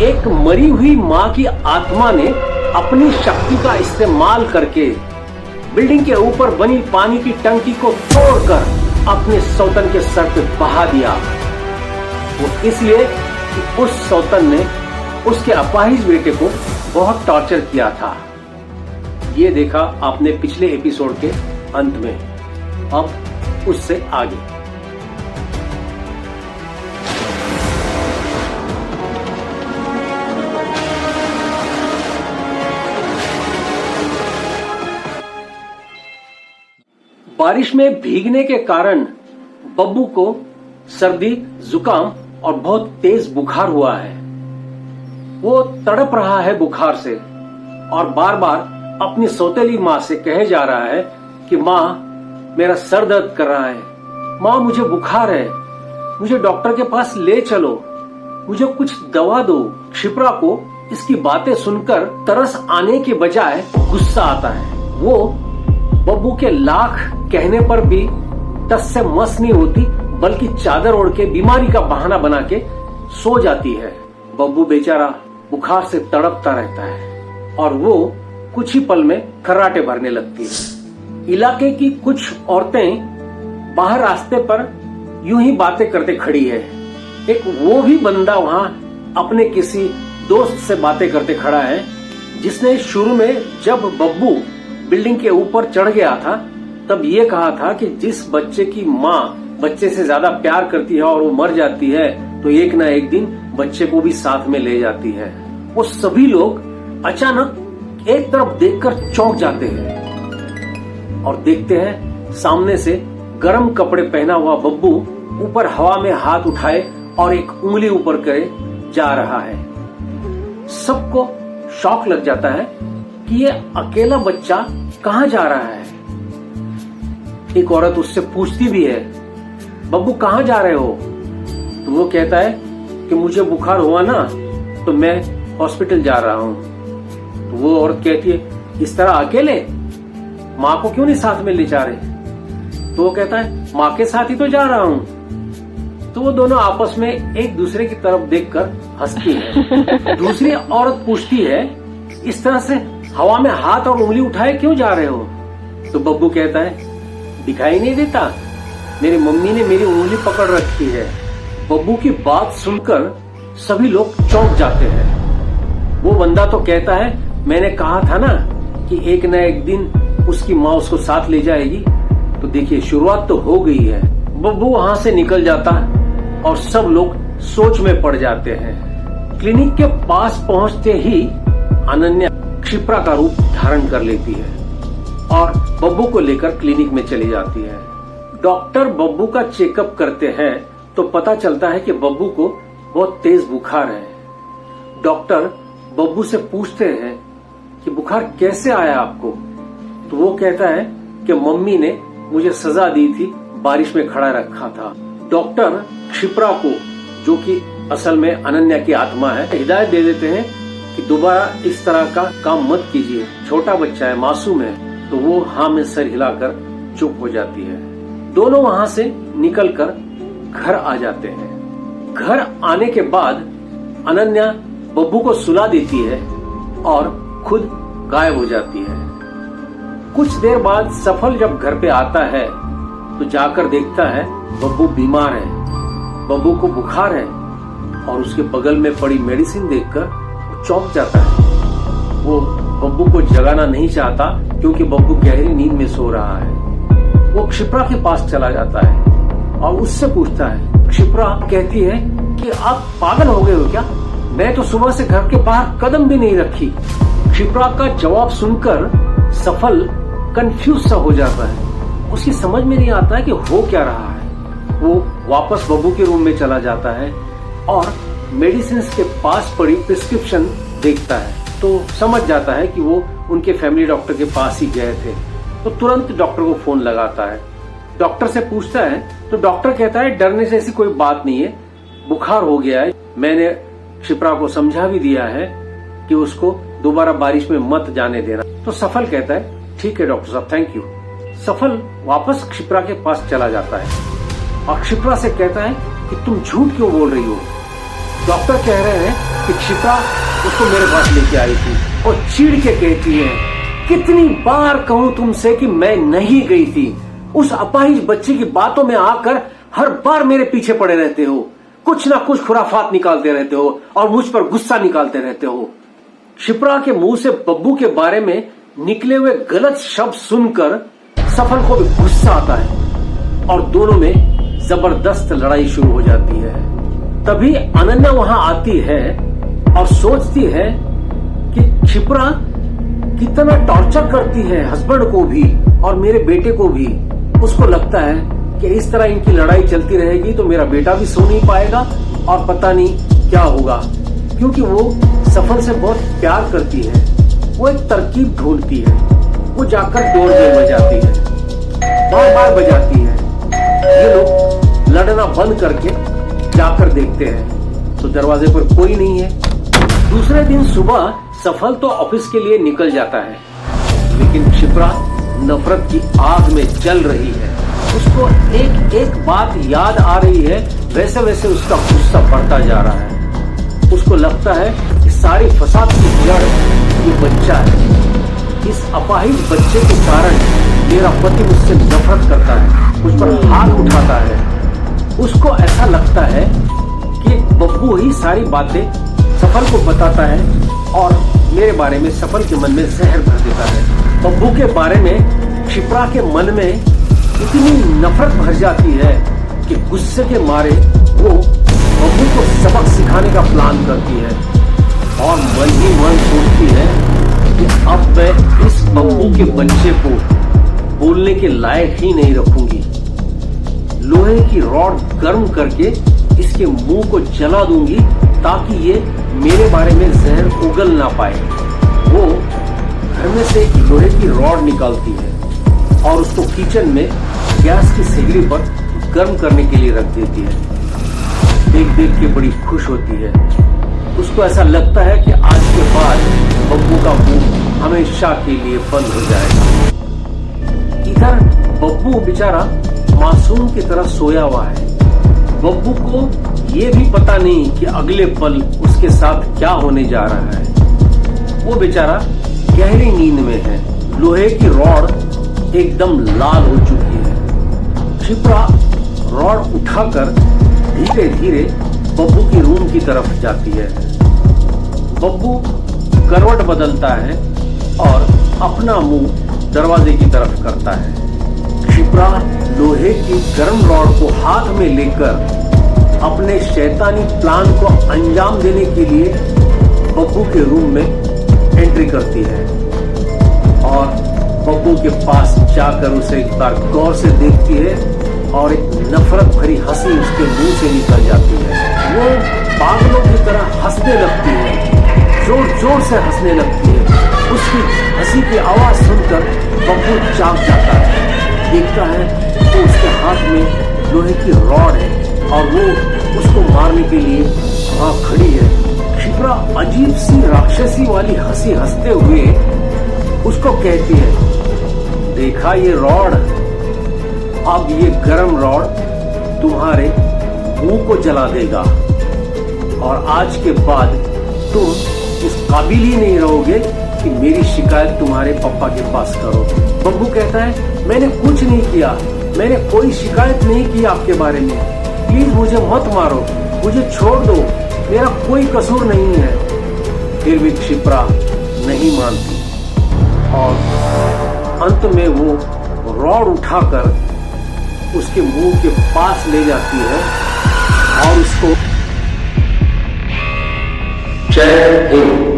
एक मरी हुई माँ की आत्मा ने अपनी शक्ति का इस्तेमाल करके बिल्डिंग के ऊपर बनी पानी की टंकी को तोड़कर अपने सौतन के सर पे बहा दिया। वो इसलिए कि उस सौतन ने उसके अपाहिज बेटे को बहुत टॉर्चर किया था। ये देखा आपने पिछले एपिसोड के अंत में। अब उससे आगे बारिश में भीगने के कारण बब्बू को सर्दी, जुकाम और बहुत तेज बुखार हुआ है। वो तड़प रहा है बुखार से और बार बार अपनी सौतेली माँ से कहे जा रहा है कि माँ, मेरा सर दर्द कर रहा है, माँ मुझे बुखार है, मुझे डॉक्टर के पास ले चलो, मुझे कुछ दवा दो। क्षिप्रा को इसकी बातें सुनकर तरस आने के बजाय गुस्सा आता है। वो बब्बू के लाख कहने पर भी टस से मस नहीं होती, बल्कि चादर ओढ़ के बीमारी का बहाना बना के सो जाती है। बब्बू बेचारा बुखार से तड़पता रहता है और वो कुछ ही पल में खर्राटे भरने लगती है। इलाके की कुछ औरतें बाहर रास्ते पर यूं ही बातें करते खड़ी है। एक वो भी बंदा वहां अपने किसी दोस्त से बातें करते खड़ा है, जिसने शुरू में जब बब्बू बिल्डिंग के ऊपर चढ़ गया था तब ये कहा था कि जिस बच्चे की माँ बच्चे से ज्यादा प्यार करती है और वो मर जाती है तो एक ना एक दिन बच्चे को भी साथ में ले जाती है। वो सभी लोग अचानक एक तरफ देखकर चौंक जाते हैं और देखते हैं सामने से गर्म कपड़े पहना हुआ बब्बू ऊपर हवा में हाथ उठाए और एक उंगली ऊपर करे जा रहा है। सबको शौक लग जाता है कि ये अकेला बच्चा कहाँ जा रहा है। एक औरत उससे पूछती भी है, बब्बू कहाँ जा रहे हो? तो वो कहता है कि मुझे बुखार हुआ ना तो मैं हॉस्पिटल जा रहा हूँ। तो वो औरत कहती है, इस तरह अकेले? माँ को क्यों नहीं साथ में ले जा रहे? तो वो कहता है, माँ के साथ ही तो जा रहा हूँ। तो वो दोनों आपस में एक दूसरे की तरफ देखकर हंसती है। दूसरी औरत पूछती है, इस तरह से हवा में हाथ और उंगली उठाए क्यों जा रहे हो? तो बब्बू कहता है, दिखाई नहीं देता, मेरी मम्मी ने मेरी उंगली पकड़ रखी है। बब्बू की बात सुनकर सभी लोग चौंक जाते हैं। वो बंदा तो कहता है, मैंने कहा था ना कि एक न एक दिन उसकी माँ उसको साथ ले जाएगी। तो देखिए शुरुआत तो हो गई है। बब्बू वहां से निकल जाता है और सब लोग सोच में पड़ जाते हैं। क्लिनिक के पास पहुंचते ही अनन्या क्षिप्रा का रूप धारण कर लेती है और बब्बू को लेकर क्लिनिक में चली जाती है। डॉक्टर बब्बू का चेकअप करते हैं तो पता चलता है कि बब्बू को बहुत तेज बुखार है। डॉक्टर बब्बू से पूछते हैं कि बुखार कैसे आया आपको? तो वो कहता है कि मम्मी ने मुझे सजा दी थी, बारिश में खड़ा रखा था। डॉक्टर क्षिप्रा को, जो कि असल में अनन्या की आत्मा है, हिदायत दे देते हैं कि दोबारा इस तरह का काम मत कीजिए, छोटा बच्चा है, मासूम है। तो वो हाँ में सर हिलाकर चुप हो जाती है। दोनों वहां से निकलकर घर आ जाते हैं। घर आने के बाद अनन्या बब्बू को सुला देती है और खुद गायब हो जाती है। कुछ देर बाद सफल जब घर पे आता है तो जाकर देखता है बब्बू बीमार है, बब्बू को बुखार है और उसके बगल में पड़ी मेडिसिन देखकर वो चौंक जाता है। वो बब्बू को जगाना नहीं चाहता क्योंकि बब्बू गहरी नींद में सो रहा है। वो क्षिप्रा के पास चला जाता है और उससे पूछता है। क्षिप्रा कहती है कि आप पागल हो गए हो क्या? मैं तो सुबह से घर के बाहर कदम भी नहीं रखी। क्षिप्रा का जवाब सुनकर सफल कंफ्यूज सा हो जाता है। उसकी समझ में नहीं आता है कि हो क्या रहा है। वो वापस बब्बू के रूम में चला जाता है और मेडिसिन के पास पड़ी प्रिस्क्रिप्शन देखता है तो समझ जाता है कि वो उनके फैमिली डॉक्टर के पास ही गए थे। तो तुरंत डॉक्टर को फोन लगाता है। डॉक्टर से पूछता है तो डॉक्टर कहता है, डरने से ऐसी कोई बात नहीं है, बुखार हो गया है। मैंने क्षिप्रा को समझा भी दिया है कि उसको दोबारा बारिश में मत जाने देना। तो सफल कहता है, ठीक है डॉक्टर साहब, थैंक यू। सफल वापस क्षिप्रा के पास चला जाता है और क्षिप्रा से कहता है कि तुम झूठ क्यों बोल रही हो? डॉक्टर कह रहे हैं कि क्षिप्रा उसको मेरे पास लेके आई थी और चीड़ के कहती है, कितनी बार कहूं तुमसे कि मैं नहीं गई थी। उस अपाहिज बच्चे की बातों में आकर हर बार मेरे पीछे पड़े रहते हो, कुछ ना कुछ खुराफात निकालते रहते हो और मुझ पर गुस्सा निकालते रहते हो। क्षिप्रा के मुंह से बब्बू के बारे में निकले हुए गलत शब्द सुनकर सफल को भी गुस्सा आता है और दोनों में जबरदस्त लड़ाई शुरू हो जाती है। तभी अनन्या वहां आती है और सोचती है कि क्षिप्रा कितना टॉर्चर करती है हस्बैंड को भी और मेरे बेटे को भी। उसको लगता है कि इस तरह इनकी लड़ाई चलती रहेगी तो मेरा बेटा भी सो नहीं पाएगा और पता नहीं क्या होगा, क्योंकि वो सफल से बहुत प्यार करती है। वो एक तरकीब ढूंढती है, वो जाकर डोर बेल बजाती है, बार बार बजाती है। ये लोग लड़ना बंद करके जाकर देखते हैं तो दरवाजे पर कोई नहीं है। दूसरे दिन सुबह सफल तो ऑफिस के लिए निकल जाता है, लेकिन क्षिप्रा नफरत की आग में जल रही है। उसको एक एक बात याद आ रही है, वैसे वैसे उसका गुस्सा बढ़ता जा रहा है। उसको लगता है कि सारी फसाद की जड़ ये बच्चा है। इस अपाहिज बच्चे के कारण मेरा पति मुझसे नफरत करता है, मुझ पर हाथ उठाता है। उसको ऐसा लगता है कि बब्बू ही सारी बातें सफल को बताता है और मेरे बारे में सफल के मन में जहर भर देता है। बब्बू के बारे में क्षिप्रा के मन में इतनी नफरत भर जाती है कि गुस्से के मारे वो बब्बू को सबक सिखाने का प्लान करती है और मन ही मन सोचती है कि अब मैं इस बब्बू के बच्चे को बोलने के लायक ही नहीं रखूंगी। लोहे की रॉड गर्म करके इसके मुंह को जला दूंगी ताकि ये मेरे बारे में जहर उगल ना पाए। वो घर में से लोहे की रॉड निकालती है और उसको किचन में गैस की सिगड़ी पर गर्म करने के लिए रख देती है। देख देख के बड़ी खुश होती है। उसको ऐसा लगता है कि आज के बाद बब्बू का मुंह हमेशा के लिए बंद हो जाएगा। इधर बब्बू बेचारा मासूम की तरह सोया हुआ है। बब्बू को ये भी पता नहीं कि अगले पल उसके साथ क्या होने जा रहा है। वो बेचारा गहरी नींद में है। लोहे की रॉड एकदम लाल हो चुकी है। क्षिप्रा रॉड उठाकर धीरे धीरे बब्बू की रूम की तरफ जाती है। बब्बू करवट बदलता है और अपना मुंह दरवाजे की तरफ करता है। क्षिप्रा लोहे की गर्म रॉड को हाथ में लेकर अपने शैतानी प्लान को अंजाम देने के लिए बब्बू के रूम में एंट्री करती है और बब्बू के पास जाकर उसे एक बार गौर से देखती है और एक नफरत भरी हंसी उसके मुंह से निकल जाती है। वो पागलों की तरह हंसने लगती है, जोर जोर से हंसने लगती है। उसकी हंसी की आवाज सुनकर बब्बू जाग जाता है। देखता है तो उसके हाथ में लोहे की रॉड है और वो उसको मारने के लिए वहां खड़ी है। क्षिप्रा अजीब सी राक्षसी वाली हंसी हंसते हुए उसको कहती है, देखा ये रॉड, अब ये गर्म रॉड तुम्हारे मुंह को जला देगा और आज के बाद तुम इस काबिल ही नहीं रहोगे कि मेरी शिकायत तुम्हारे पापा के पास करो। बब्बू कहता है, मैंने कुछ नहीं किया, मैंने कोई शिकायत नहीं की आपके बारे में, प्लीज मुझे मत मारो, मुझे छोड़ दो, मेरा कोई कसूर नहीं है। फिर भी क्षिप्रा नहीं मानती और अंत में वो रॉड उठाकर उसके मुंह के पास ले जाती है और उसको जय हिंद।